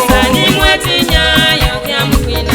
Osani mwetinya yote amupina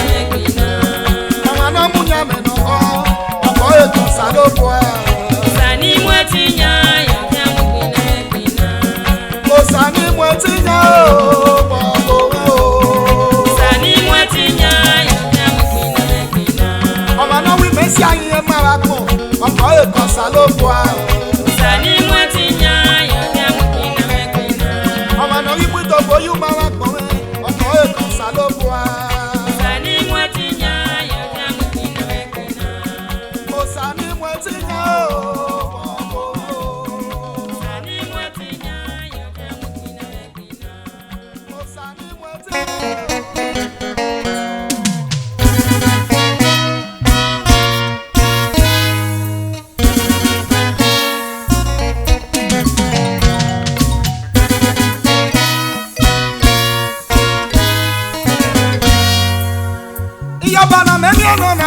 Banamenian on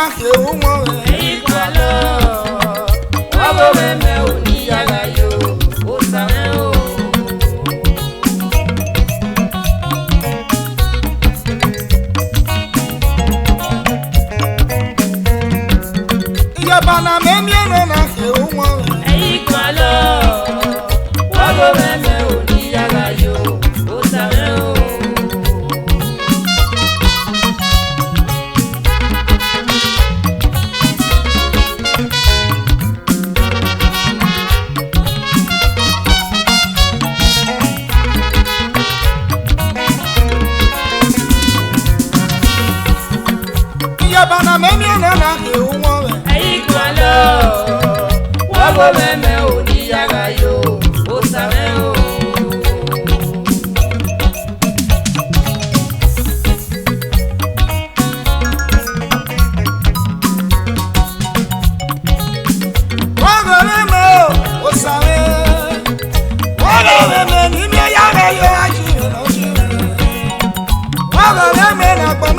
a human.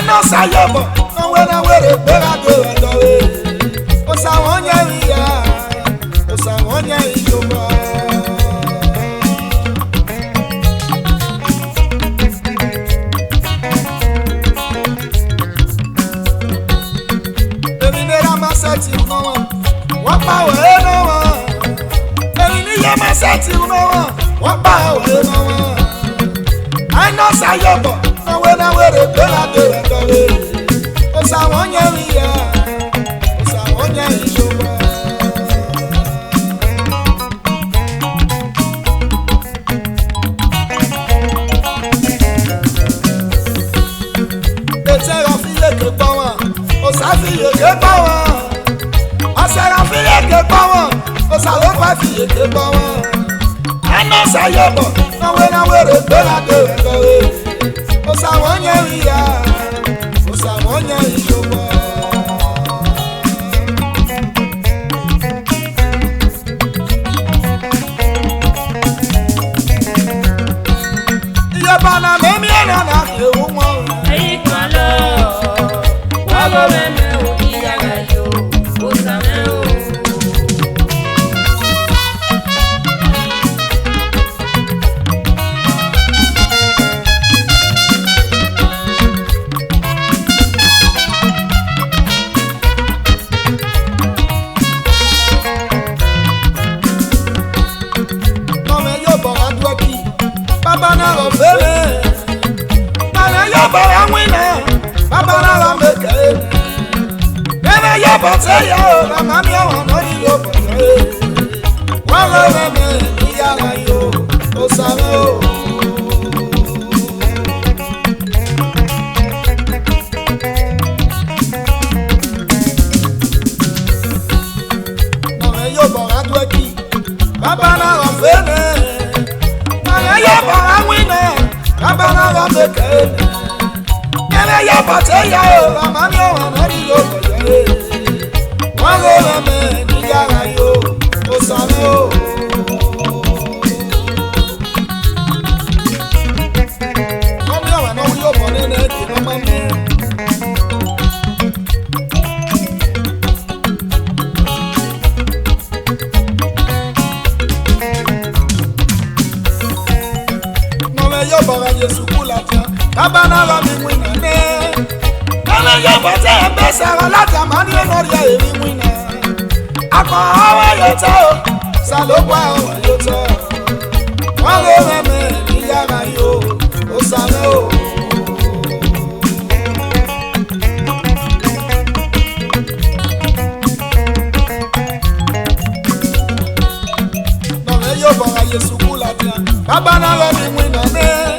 Nosayaba, and when I wear it, where I go and away. Osawonya, Osawonya, IYOBOR. Benin Masati, no one. What power, no one. Benin Masati, no one. What power, no one. I know Sayaba. When I wear it, when I do it, Osawonya, Osawonya, IYOBOR. The Serafille power, Osafille power, Osarafille power, Osalopafille power. I know Sayaba, and when I wear it, when I do it. Osawonya, Osawonya, IYOBOR. Yabana memiana na human. Wago meme uyaga yo, Osameo. Yesu kulatia kabana la mimwina ne kana yabate besara la tamani enoria emimwina akọ awa yota salogwa yota wale meme iyara yo osare o Bora Yesu kulatia kabana la mimwina ne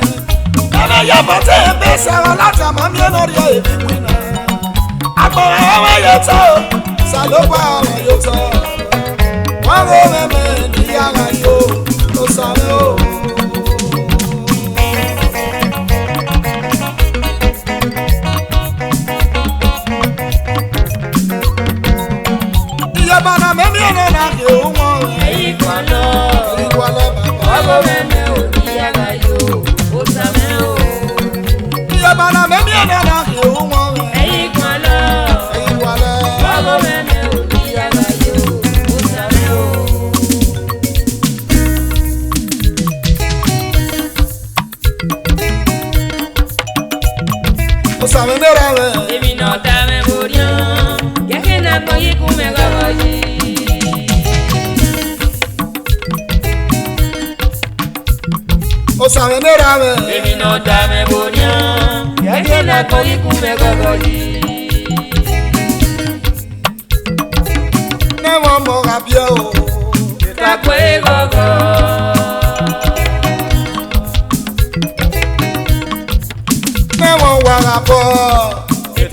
kana yabate besara la tamani enoria emimwina akọ awa yota salogwa yota wale meme iyara yo osare o Bana memi na ke omo eyi kwalo baba meme o iyaga yo o same o iya bana memi na ke omo eyi kwalo baba meme o iyaga yo o same o same mera we emi no ta me borian yake na koyi kume gawaji o same mera we emi no ta me borian yake na koyi kume gawaji ne mo mo rabia o ta kwe gogo ne mo wa rabo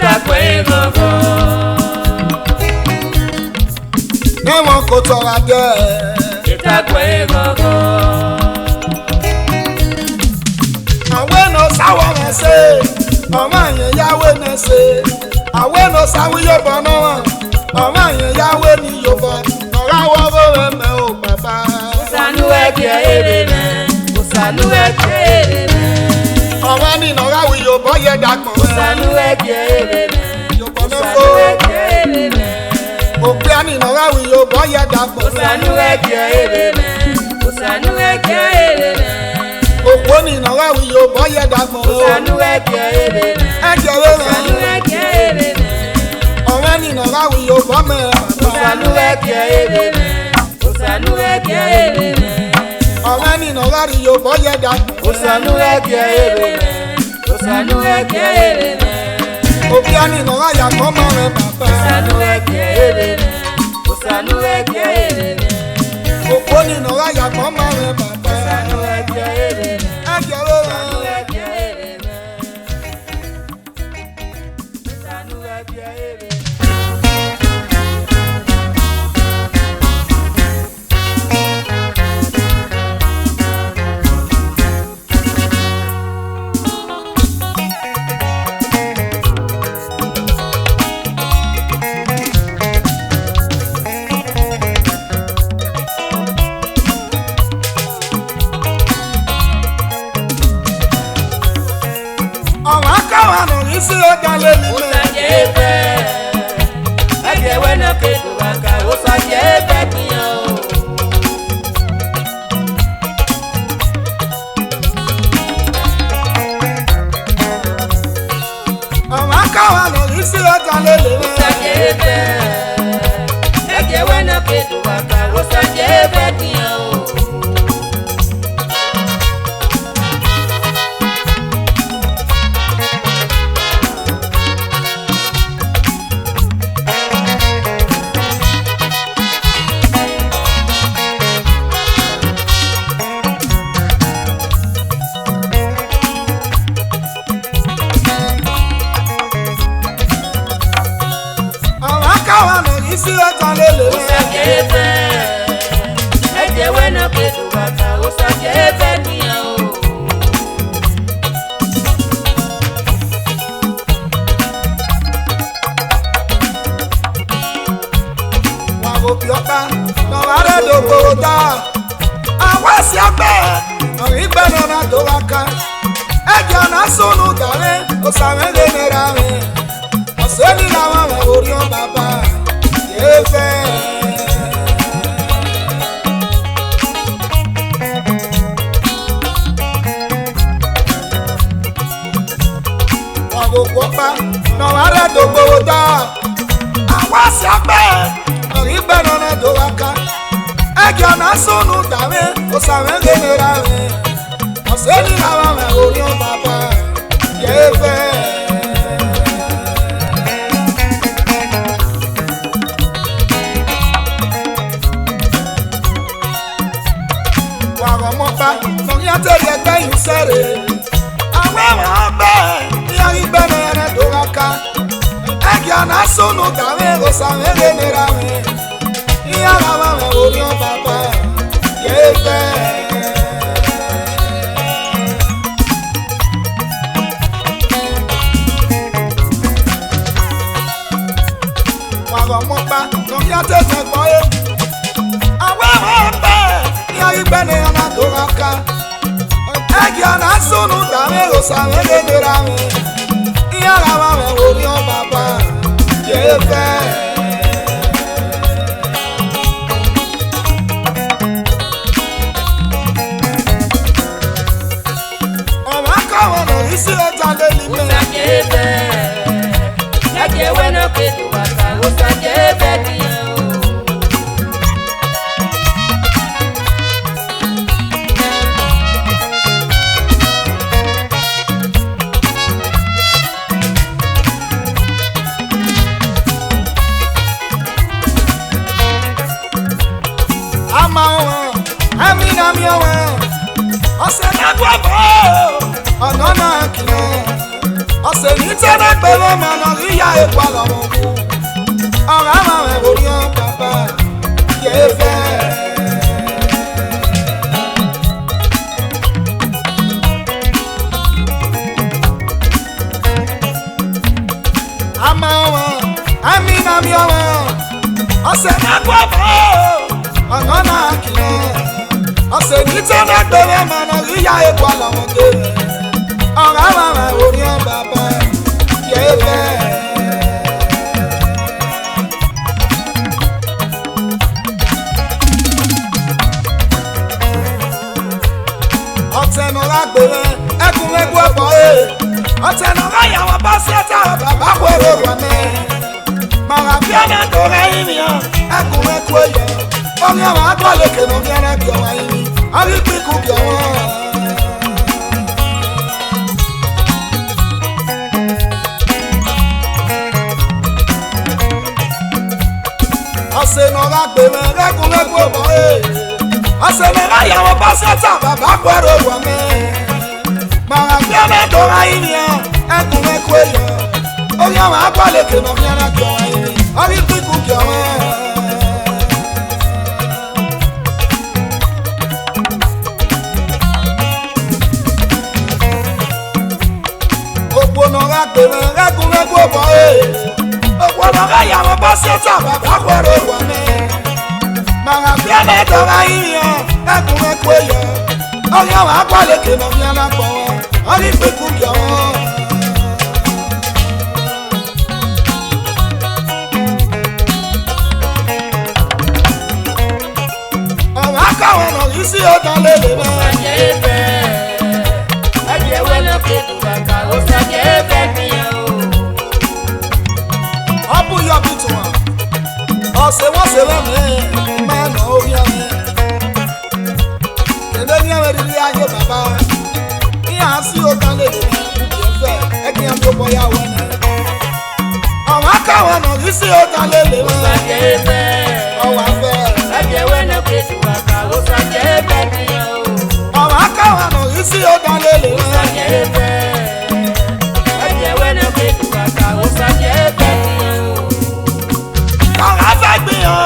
ta kwe gogo Newo kotora de itakwe gogo awe no sawo na se ọmọ yen yawe na se awe no sawo yobo no ọmọ yen yawe ni yobo ora wo go me o baba usanu eke ere me ọmọ ni no ra wi yobo ye dagbon usanu eke ere me yobo no fo Opiani no ra wi yo boya dapo Usanu eke eleme Oponi no ra wi yo boya dapo Usanu eke eleme Omani no ra wi yo bome Usanu eke eleme Omani no ra wi yo boya dapo Usanu eke eleme Opiani no ra ya koma re papa Usanu eke eleme Oponi no ra ya koma re papa Usanu eke eleme Isi ogaleli Osagieheve Ajewe na kedu waka Osagieheve kiyo Omakawa no isi ogaleli Osagieheve Ajewe na kedu waka Osagieheve kiyo Osagieheve Ajewe na kedu waka Osagieheve kiyo Wagopioka no are dogota Awasi agbe Origbe no na do waka Ejo na sunu gare Osamele nera me Oseni na wa orion baba Efe na dogo da awasi agbe ori beno na doaka egyo na sunu dame osawe genera me oseni na wa me ori o baba yefe wa mo pa no ya tere gbe yin sere awe wa be ya ri beno na doaka egyo na sunu dame osawe genera me iya la me ori o baba yefe mopa no ya tete boye awe mopa ya ibene na doraka egia na sunu dame osawe genera me iya la me ori o baba yefe o ma ka wono isi o jale ni me OSAGIEHEVE eke wena kwetu waka OSAGIEHEVE diyo ama amina miawe ose na gwabo ona na kino ose ni tere pelo mana iya epa lo mo ora ma me ori o baba yefe ama amina miawe ose na gwabo ona na kino ose ni tere pelo mana iya epa lo mo ora ma me ori o baba yefe Otenora gbere ekun egwu ebo Otenora yawo baseta baba kwere wame Mara fiana dore imi ekun egwu yo Ori awa agbaleke no fiana bi owa imi Ari piku bi owa Otenora gbere ekun egwu ebo Otenora yawo baseta baba kwere wame Mara fiana dore imi ekun egwu yo Ori awa agbaleke no fiana bi owa imi Ari piku bi owa Oponora gbere ekun egwu ebo Oponora yawo baseta baba kwere wame Mara fiana dora imi ekun egwu yo Ori awa agbaleke no fiana bi owa Ari piku bi owa isi otalele me OSAGIEHEVE eke wena kwetu waka OSAGIEHEVE diyo Obu yo bitu wa Ose won se we me ma no ori ame Kende ni ame ri aye baba Iya si otalele me yefe eke am to boya wona O ma ka wono isi otalele me OSAGIEHEVE o wa fe eke wena kwetu waka OSAGIEHEVE diyo O ma ka wono isi otalele me OSAGIEHEVE eke wena kwetu waka OSAGIEHEVE diyo Ora fa gbe o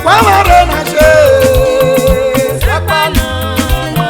GUOMWANRENAYE. GUOMWANRENAYE.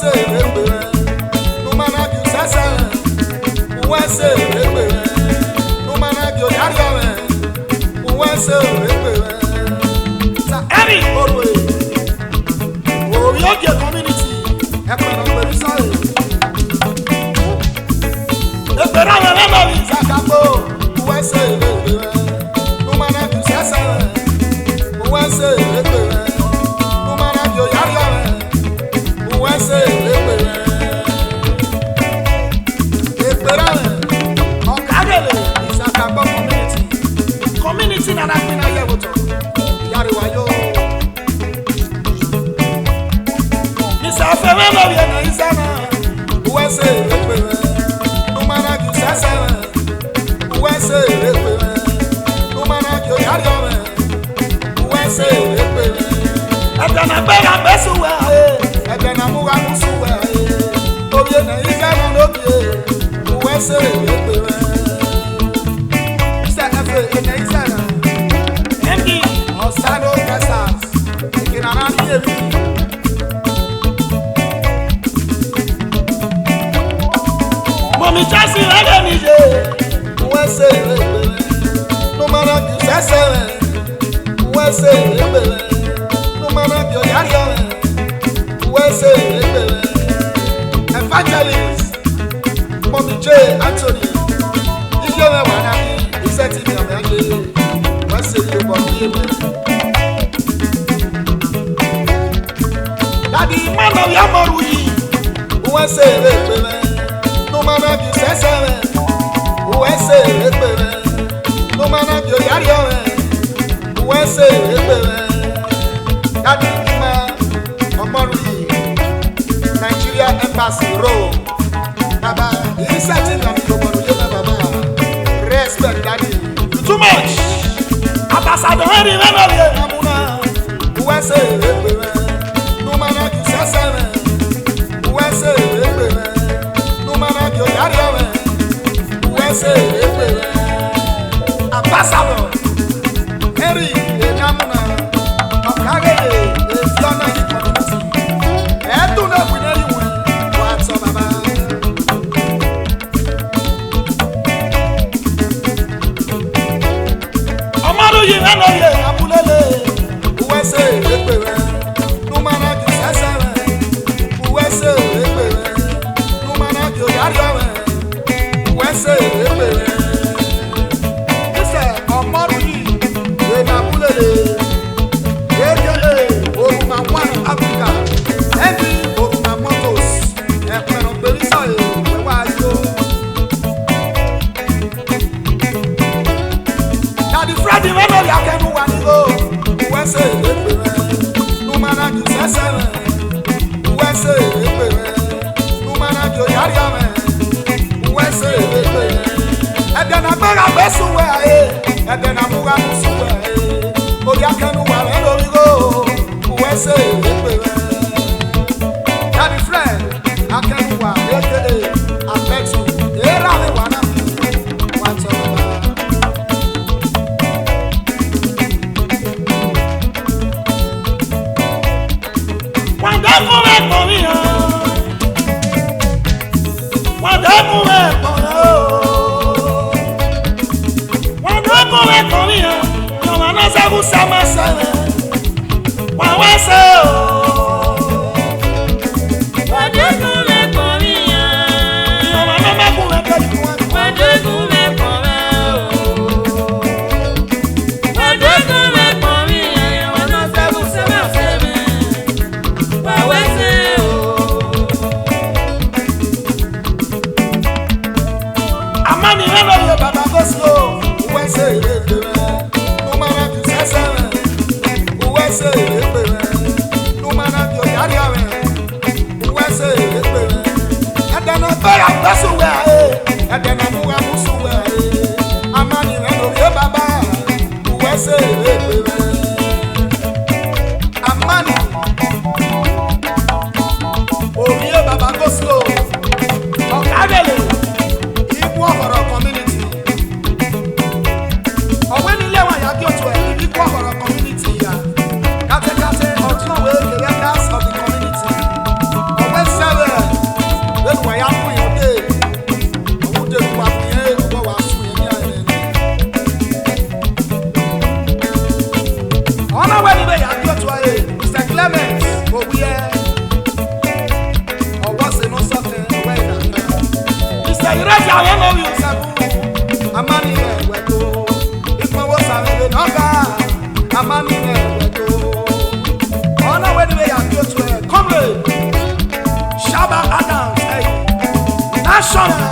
Uwese Gbere, Numanagi Sasa, Uwese Gbere, Numanagi Oyariawe, Uwese Gbere. Sa Eri Orwe, Oyoge community, Ekpere Sorry. Ekpere Memory Zakabo, Uwese Gbere, Numanagi Sasa, Uwese Gbere, Numanagi Oyariawe. Uwese Gbere, Ekpere Okagele Isakabo community na na kina yewoto yariwayo Isafe memory na isana Uwese Gbere, Numanagi Sasa, Uwese Gbere, Numanagi Oyariawe, Uwese Gbere. Adana bera besuwe Ebena muga musuwe, obye na izana nobye, Uwese Gbere. Mr. Efe ena izana, MD Osano Casas, Ikinana Niebi. Mommy Chasi Rede Nije, Uwese Gbere, Numanagi Sasa, Uwese Gbere, Numanagi Oyariawe. Uwese Gbere, Evangelist, Mommy J. Anthony, IHIONMWAN, Iseti Miamande, Uwese Gbere. Daddy Mama Yamorui, Uwese Gbere, Numanagi Sasa, Uwese Gbere, Numanagi Oyariawe, Uwese Gbere. Daddy Mama Omorui, Nigeria Embassy Rome. Baba, he's setting up your Baba. Respect, Daddy. You too much. Ambassador Henry Memory, Amuna. Uwese Gbere, Numanagi Sasa, Uwese Gbere, Numanagi Oyariawe, Uwese Gbere. Ambassador Henry Amuna. Okagele, Fiona community. Edo na wineri wen. What's up, Baba? Amadu yi enoye abulele. Uwese Gbere, Numanagi Sasa, Uwese Gbere, Numanagi Oyariawe, Uwese Gbere. Mr. Amadu yi abulele. A.K.A. Orumawon Africa, Eddie Orumamotos, Ekpere Okperisoye, Wewayo. Daddy Freddy Memory Akenuwan Igbo, Uwese Gbere, Numanagi Sasa, Uwese Gbere, Numanagi Oyariawe, Uwese Gbere. Edena bera besuwe, Edena muga musuwe, Oyakenuwan Elomigo. Uwese Gbere. Daddy Fred Akenuwan A.K.A. Abetu Erame Wana What's up? Wonderful Ekporiyo, Wonderful Ekporiyo, Wonderful Ekporiyo, Yomana Sebu Sama Sele. Uwese Wadegule Korea, Yomana Makule Kaliwan. Wadegule Korea, Wadegule Korea, Yomana Sebu Sama Sele. Uwese Amani Memory Baba Goslo, Uwese Gbere, Numanagi Sasa. Uwese Gbere, Numanagi Oyariawe, Uwese Gbere. Edena bera besuwe, Edena muga musuwe, Amani Memory Baba, Uwese Gbere. Amani Orie Baba Goslo, Okagele, Igbo community. Oweni lewa ya Gyoto Igbo community ya. Kate Otno we the leaders of the community. Uwese Honor when you are good to Mr. Clement, but we are. Or what's the no something away now? Mr. Iraq, I know you, Sabu. A man in there, we go. If my was a noga, a man in there, we go. Honor when you are good to comrade. Shaba Adams, hey. National.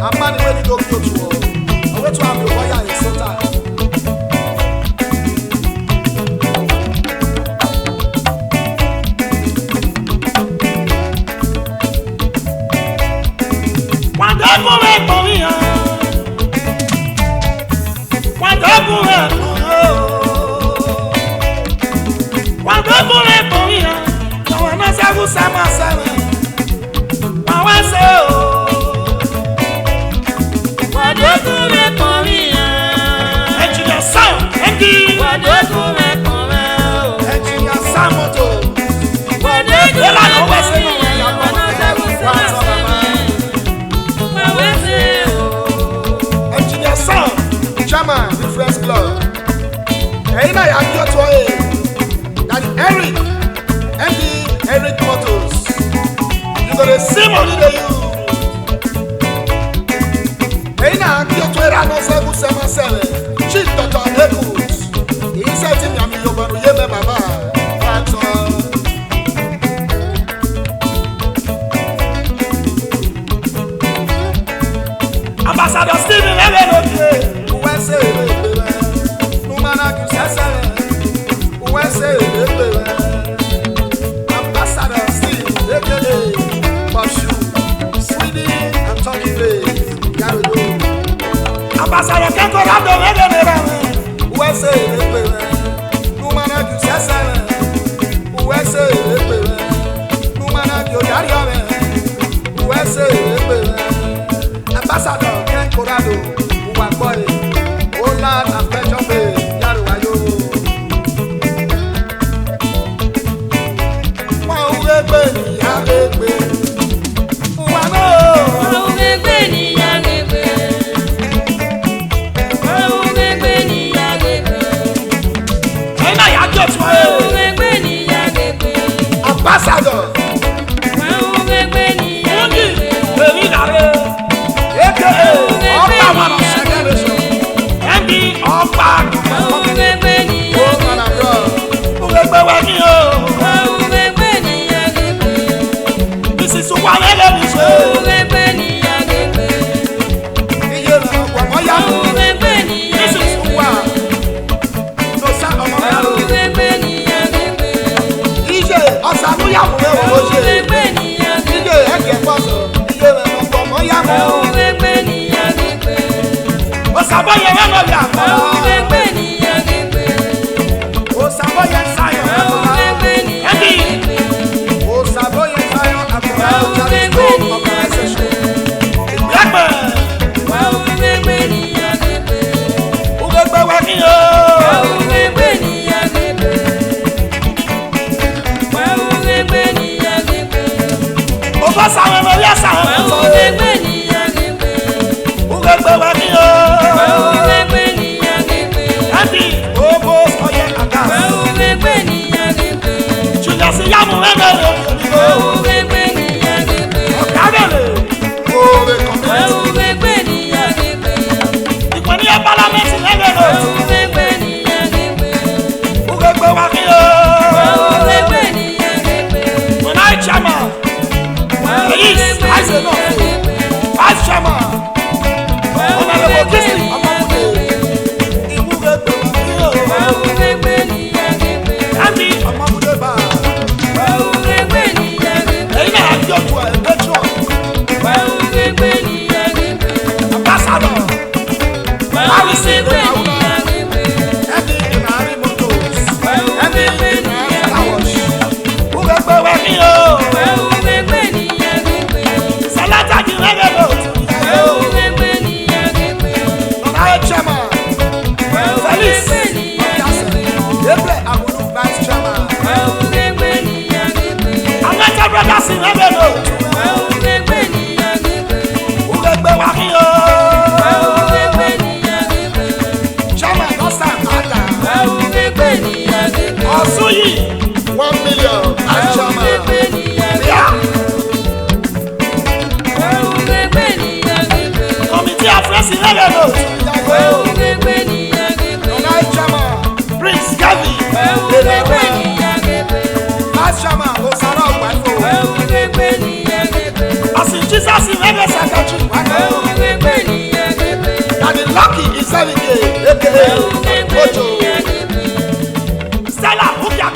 A man when you go to war. I went to have your lawyer in Sota. Difference club. Hey, now you are to Eric, MD Eric Motors. You got the same money that you. Hey, now you are to Nosayaba. Chief Dr. Ekus. He said to me, I'm IYOBOR, Baba. That's all. Ambassador Stephen Ebeloke. Ambassador Steve, A.K.A. Bashu, Sweden and Turkey Bay, Ambassador Kekorado, USA, Numana Kusasa, USA, Numana Yodaria, USA, Ambassador Kekorado, one boy. Land and pension pay, Yaruwayo. Mawugbe ni Yagbe. Wano. Mawugbe ni Yagbe. Mawugbe ni Yagbe. Ena Yagbe tuwa. Mawugbe ni Yagbe. Ambassador. Mawugbe ni Yagbe. Benin Nare. A.K.A. Ọba wọn ọ̀sẹ̀ Ọba Ugbe ni Yagbe. Ugbe wa ni o. Ugbe ni Yagbe. Mrs. Uwalele ni so. Ugbe ni Yagbe. Iye na ọgbà mọ ya. Ugbe ni Yagbe. Mrs. Uwa. Nosa ọmọ ya o. Ugbe ni Yagbe. Iye ọ̀sánú yàwó ẹ̀ wò ó ṣe. Ugbe ni Yagbe. Iye ẹ̀kẹ́ pọ̀sọ̀. Iye na ọgbà mọ ya o. Ugbe ni Yagbe. Osaboye wemo bi akọ. Ugbe ni Yagbe. Osaboye sayo akọ. Ugbe ni Yagbe. Osaboye sayo akọ. Ugbe ni Yagbe. Yagbe. Ugbe ni Yagbe. Ugbe wa ni o. Ugbe ni Yagbe. Ugbe ni Yagbe. Obo sawo mo ya sawo. Ugbe ni Yagbe. Ugbe wa ni o. Ugbe ni Yagbe. Prince Gbe Last Chama as in Jesus in every secretary. And the lucky is having A.K.A. Obito. Stella, who can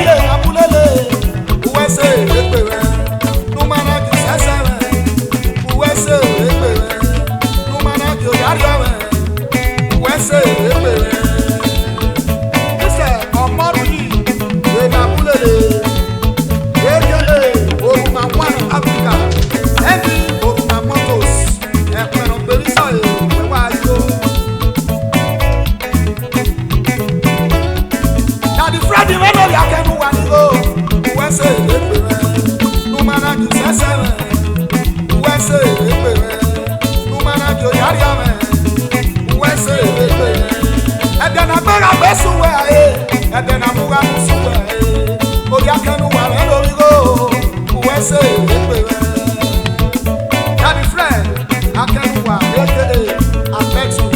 ye abulele uwese ekpere numana ki sesere uwese ekpere numana ki oyariwe uwese ekpere ise omori ye abulele A.K.A. Oruma One Africa Ebi Oruma Motos Ekpere Belisa ewa yo Friday when we are going to go, we say no man can say seven. We say no man can go yari me. We say and then I go a best way, and then I move on to way. Oh, you can go we say daddy friend, I can go A.K.A. I bet you.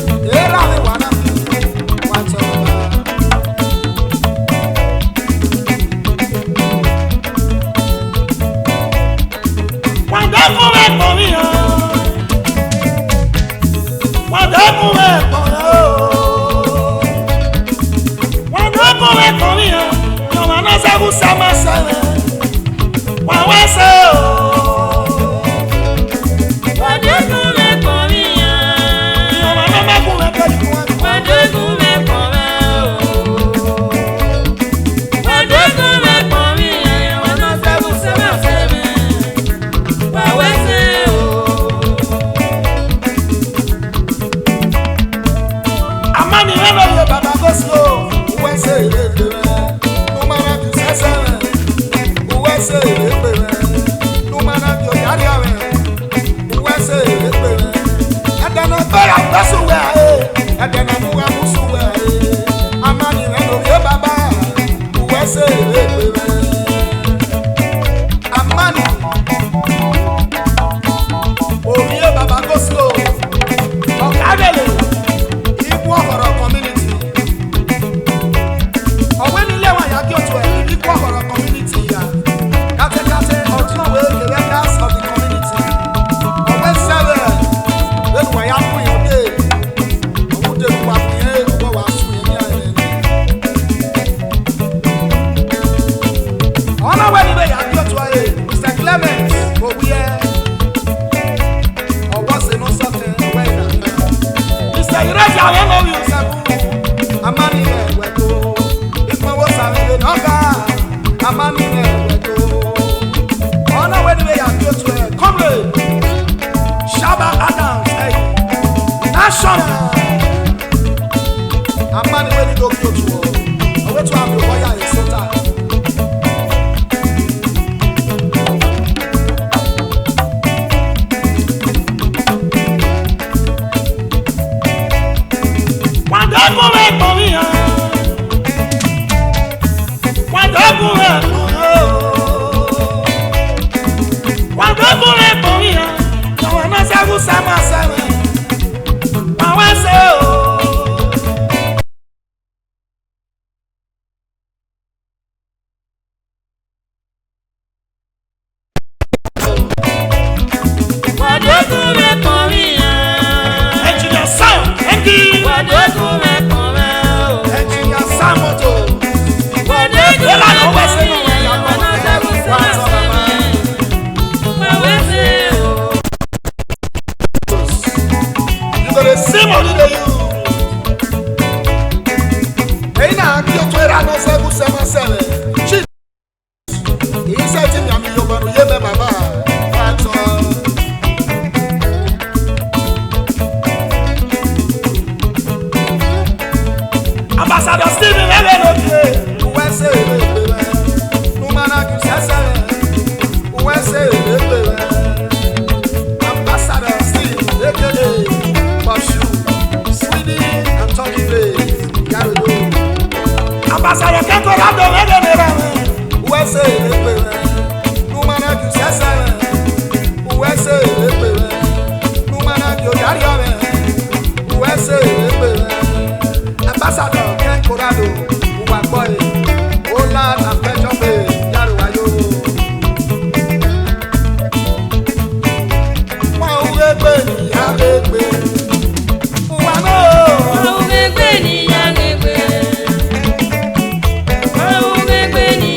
Gbeni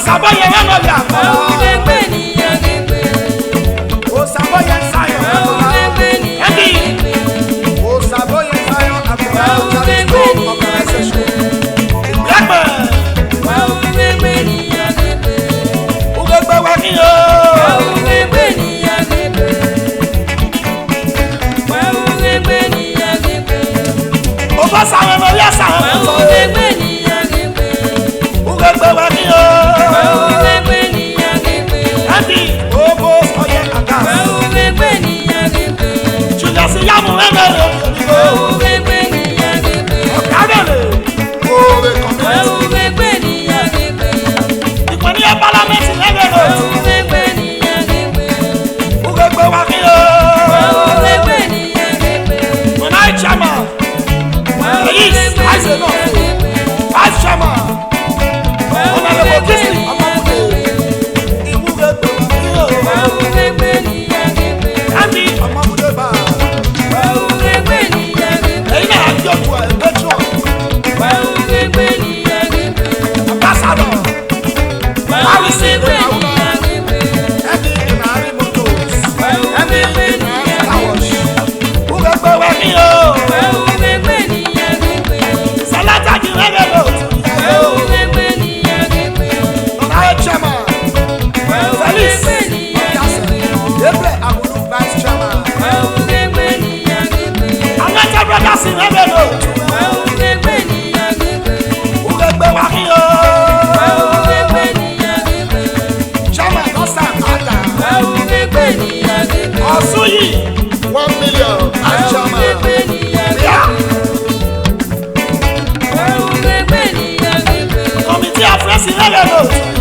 Osaboye Memoria. Osaboye Zion. Osaboye Zion Organization. Ugegbe Wakiyo. Obosa Memoria Sahan. Ugegbe Wakiyo. Obos Oye Agbes. Julius Yamu Emere. Okadele. Owe community. Benin Parliament Ltd. Ugegbe Wakiyo. Monai Chairman. Police. Vice Chairman. Honorable Kisli. Osuyi 1 million as chairman. Committee of President.